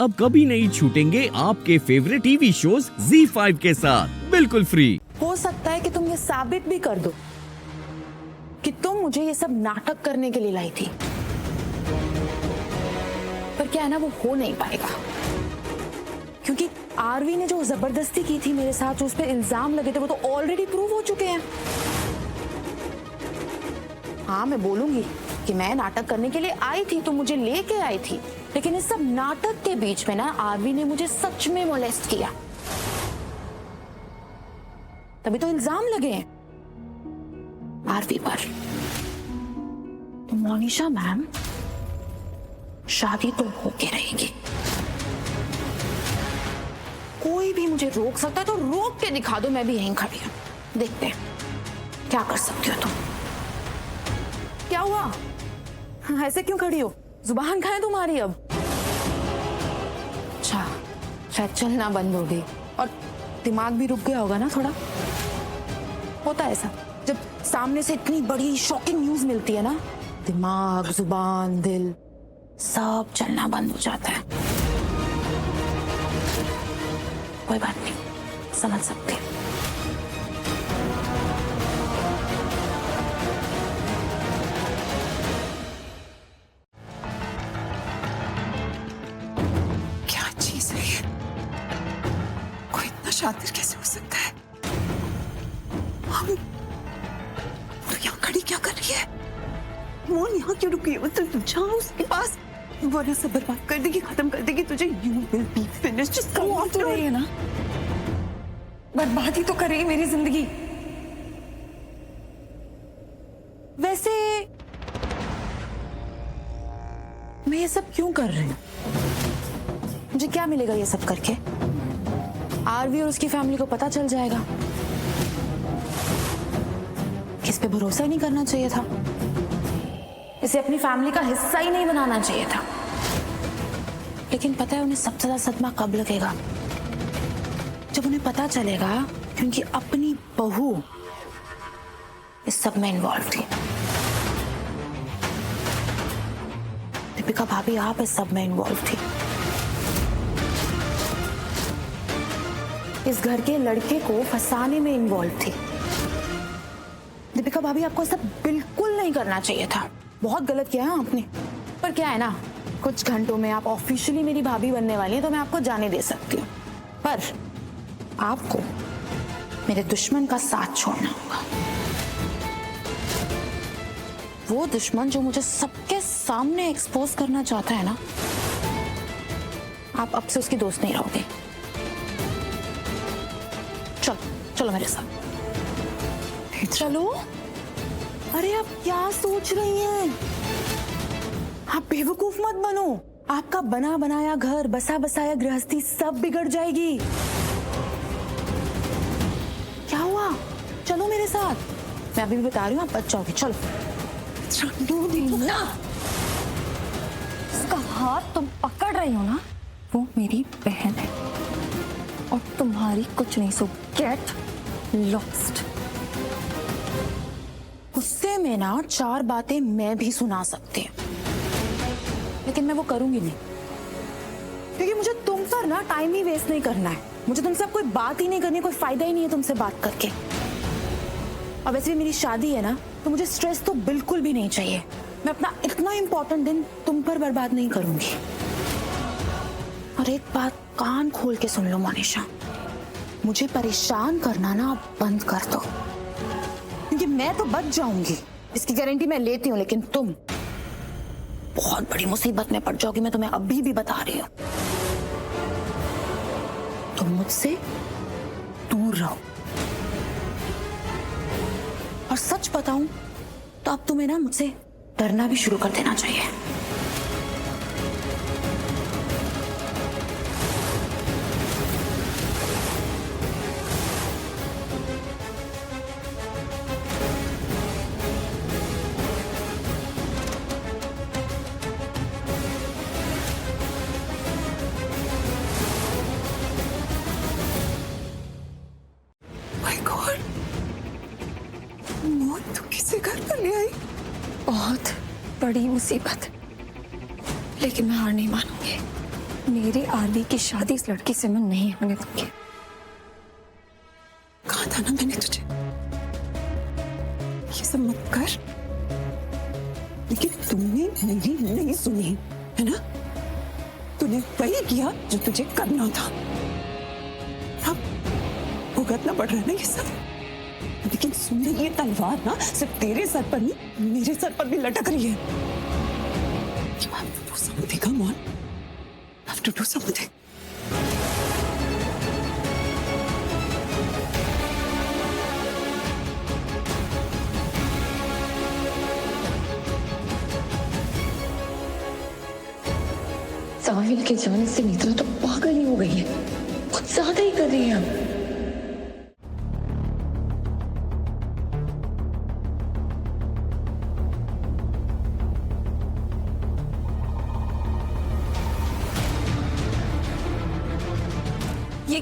अब कभी नहीं छूटेंगे आपके फेवरेट टीवी शोज ZEE5 के साथ बिल्कुल फ्री। हो सकता है कि तुम ये साबित भी कर दो कि तुम मुझे ये सब नाटक करने के लिए लाई थी, पर क्या है ना, वो हो नहीं पाएगा क्योंकि आरवी ने जो जबरदस्ती की थी मेरे साथ, जो उस पर इल्जाम लगे थे, वो तो ऑलरेडी प्रूव हो चुके हैं। हाँ, मैं बोलूंगी कि मैं नाटक करने के लिए आई थी, तो मुझे लेके आई थी, लेकिन इस सब नाटक के बीच में ना आरवी ने मुझे सच में मोलेस्ट किया, तभी तो इल्जाम लगे हैं आरवी पर। तो मोनिशा मैम, शादी तो होके रहेगी। कोई भी मुझे रोक सकता है तो रोक के दिखा दो, मैं भी यहीं खड़ी हूं। देखते हैं क्या कर सकती हो तुम। क्या हुआ, ऐसे क्यों खड़ी हो? जुबान कहाँ है तुम्हारी अब? अच्छा, शायद चलना बंद हो गई और दिमाग भी रुक गया होगा ना थोड़ा। होता है ऐसा, जब सामने से इतनी बड़ी शॉकिंग न्यूज मिलती है ना, दिमाग, जुबान, दिल सब चलना बंद हो जाता है। कोई बात नहीं, समझ सकते हैं। क्या चीज है ये? कोई इतना शातिर कैसे हो सकता है? हम और यहाँ खड़ी क्या कर रही है? मोन यहाँ क्यों रुकी है? मतलब जाओ उसके पास, वरना सब बर्बाद कर देगी, खत्म कर देगी तुझे। You will be finished. Just come on to रही है ना, बर्बादी तो करेगी मेरी जिंदगी। वैसे मैं ये सब क्यों कर रही हूँ? मुझे क्या मिलेगा ये सब करके? आरवी और उसकी फैमिली को पता चल जाएगा। इस पे भरोसा ही नहीं करना चाहिए था, इसे अपनी फैमिली का हिस्सा ही नहीं बनाना चाहिए था। लेकिन पता है उन्हें सबसे ज्यादा सदमा कब लगेगा? जब उन्हें पता चलेगा कि उनकी अपनी बहू इस सब में इन्वॉल्व थी। दीपिका भाभी, आप इस सब में इन्वॉल्व थी। इस घर के लड़के को फंसाने में इन्वॉल्व थी। दीपिका भाभी, आपको सब बिल्कुल नहीं करना चाहिए था। बहुत गलत किया है आपने। पर क्या है ना, कुछ घंटों में आप ऑफिशियली मेरी भाभी बनने वाली हैं, तो मैं आपको जाने दे सकती हूँ, पर आपको मेरे दुश्मन का साथ छोड़ना होगा। वो दुश्मन जो मुझे सबके सामने एक्सपोज करना चाहता है ना, आप अब से उसकी दोस्त नहीं रहोगे। चलो चलो मेरे साथ। चलो। अरे आप क्या सोच रही हैं? आप बेवकूफ मत बनो। आपका बना बनाया घर, बसा बसाया गृहस्थी सब बिगड़ जाएगी। क्या हुआ? चलो मेरे साथ, मैं अभी भी बता रही हूँ, आप बच जाओगे। चलो। ना, उसका हाथ तुम पकड़ रही हो ना, वो मेरी बहन है और तुम्हारी कुछ नहीं। सो गेट लॉस्ट। गुस्से में ना 4 बातें मैं भी सुना सकती हूँ, लेकिन मैं वो करूंगी नहीं, क्योंकि मुझे तुम पर ना टाइम ही वेस्ट नहीं करना है। मुझे तुमसे अब कोई बात ही नहीं करनी, कोई फायदा ही नहीं है तुमसे बात करके। और वैसे भी मेरी शादी है ना, तो मुझे स्ट्रेस तो बिल्कुल भी नहीं चाहिए। मैं अपना इतना इंपॉर्टेंट दिन तुम पर बर्बाद नहीं करूंगी। और एक बात कान खोल के सुन लो मोनिशा, मुझे परेशान करना ना अब बंद कर दो, क्योंकि मैं तो बच जाऊंगी, इसकी गारंटी मैं लेती हूँ, लेकिन तुम बहुत बड़ी मुसीबत में पड़ जाओगी। मैं तुम्हें अभी भी बता रही हूँ। तुम मुझसे दूर रहो। और सच बताऊं तो अब तुम्हें ना मुझसे डरना भी शुरू कर देना चाहिए। मोन तू किसे घर पर ले आई? बहुत बड़ी मुसीबत, लेकिन मैं हार नहीं मानूंगी। मेरे आरवी की शादी इस लड़की से मैं नहीं होने दूंगी। कहा था ना मैंने तुझे ये सब मत कर, लेकिन तुमने मेरी नहीं सुनी है ना। तूने वही किया जो तुझे करना था। अब भुगतना पड़ रहा है ना ये सब, लेकिन सुन ले, ये तलवार ना सिर्फ तेरे सर पर नहीं मेरे सर पर भी लटक रही है। You have to do something, come on. You have to do something. साहिल के जाने से नेत्रा तो पागल ही हो गई है, कुछ ज्यादा ही कर रही है अब।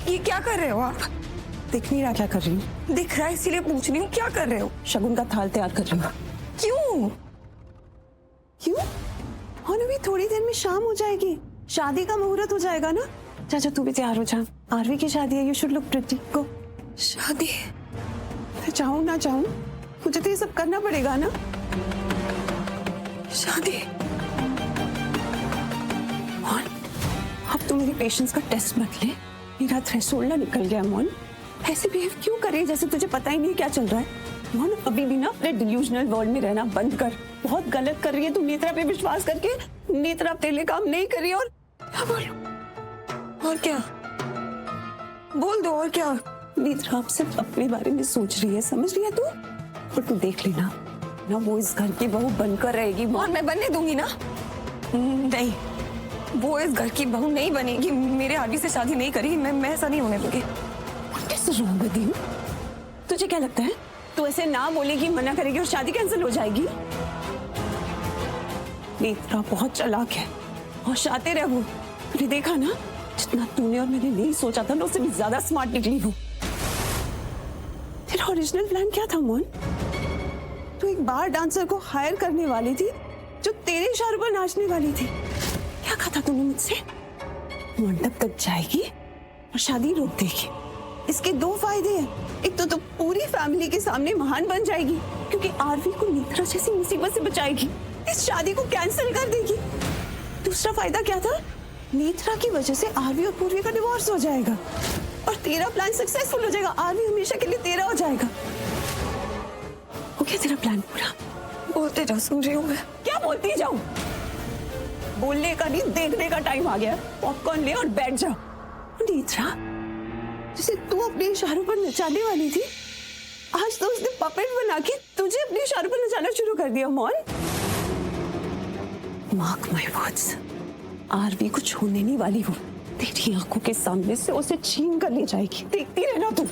ये क्या कर रहे हो आप? दिख नहीं रहा क्या कर रही हूँ? दिख रहा है इसीलिए पूछ रही हूँ, क्या कर रहे हो? शगुन का थाल तैयार कर रही हूँ। क्यों? क्यों? और अभी थोड़ी देर में शाम हो जाएगी, शादी का मुहूर्त हो जाएगा ना। चाचा तू भी तैयार हो जा, आरवी की शादी है, यू शुड लुक प्रिटी। गो। शादी? मैं चाहूँ ना चाहूँ मुझे तो ये सब करना पड़ेगा ना। शादी? और अब तू मेरी पेशेंस का टेस्ट मत ले, मेरा थ्रेशोल्ड ना निकल गया। मोन ऐसे बिहेव क्यों कर रही है जैसे तुझे पता ही नहीं क्या चल रहा है। मोन अभी भी ना अपने डिल्यूजनल वर्ल्ड में रहना बंद कर, बहुत गलत कर रही है तू नेत्रा पे विश्वास करके। नेत्रा तेरे लिए काम नहीं कर रही। और क्या बोलूं? और क्या? बोल दो, और क्या? नेत्रा अब सिर्फ अपने बारे में सोच रही है, समझ रही है तू? और तू देख लेना ना, वो इस घर की बहू बनकर रहेगी। और मैं बनने दूंगी ना? नहीं, वो इस घर की बहू नहीं बनेगी, मेरे आरवी से शादी नहीं करेगी, मैं ऐसा नहीं होने दूंगी। तुझे क्या लगता है तू ऐसे ना बोलेगी, मना करेगी और शादी कैंसिल हो जाएगी? नेत्रा बहुत चालाक है और शातिर है वो। तूने देखा ना, जितना तूने और मैंने नहीं सोचा था ना, उससे भी ज्यादा स्मार्ट निकली वो। तेरा ओरिजिनल प्लान क्या था मोहन? तू एक बार डांसर को हायर करने वाली थी जो तेरे इशारों पर नाचने वाली थी। क्या कहा था तूने मुझसे? मंडप तक जाएगी और शादी रोक देगी। इसके दो फायदे हैं, एक तो तू पूरी फैमिली के सामने महान बन जाएगी क्योंकि आरवी को नेत्रा जैसी मुसीबत से बचाएगी, इस शादी को कैंसिल कर देगी। दूसरा फायदा क्या था? नेत्रा की वजह से आरवी और पूर्वी का डिवोर्स हो जाएगा और तेरा प्लान सक्सेसफुल हो जाएगा, आरवी हमेशा के लिए तेरा हो जाएगा। हो गया तेरा प्लान पूरा? बोलते जाओ, सुन रही हूँ मैं। क्या बोलती जाऊं? बोलने का नहीं, देखने का टाइम आ गया। पॉपकॉर्न ले और बैठ जा। नेत्रा जिसे तू अपने इशारों पर नचाने वाली थी, आज तो उसने पपेट बना के तुझे अपने इशारों पर नचाना शुरू कर दिया। मॉल, मार्क माय वर्ड्स, आरवी कुछ होने नहीं वाली हो, तेरी आंखों के सामने से उसे छीन कर ले जाएगी। देखती रहना तू।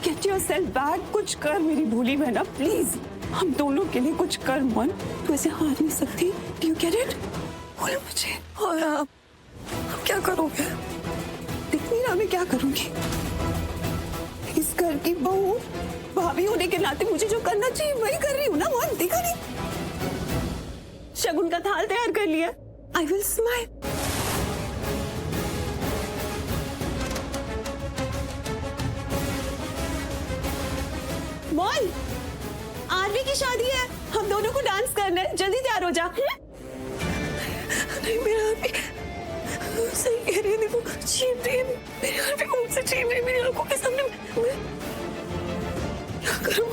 गेट योरसेल्फ बैक, कुछ कर मेरी भोली बहना, प्लीज। हम दोनों के लिए कुछ कर मन, तू ऐसे हार नहीं सकती। Do you get it? बोल मुझे। और आप क्या करोगे? दिख नहीं रहा मैं क्या करूंगी? इस घर की बहू, भाभी होने के नाते मुझे जो करना चाहिए वही कर रही हूँ ना। मोहन देखा नहीं? शगुन का थाल तैयार कर लिया। I will smile. Mohan, Aarvi की शादी है, हम दोनों को डांस करना है, जल्दी तैयार हो जा। नहीं, मेरा आरवी सही कह रही है, देखो छीन रही है, मेरे आरवी को मुझसे छीन रही है, मेरी आंखों के सामने। मैं क्या करूँ?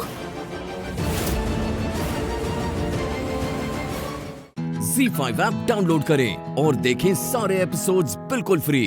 Z5 ऐप डाउनलोड करें और देखें सारे एपिसोड्स बिल्कुल फ्री।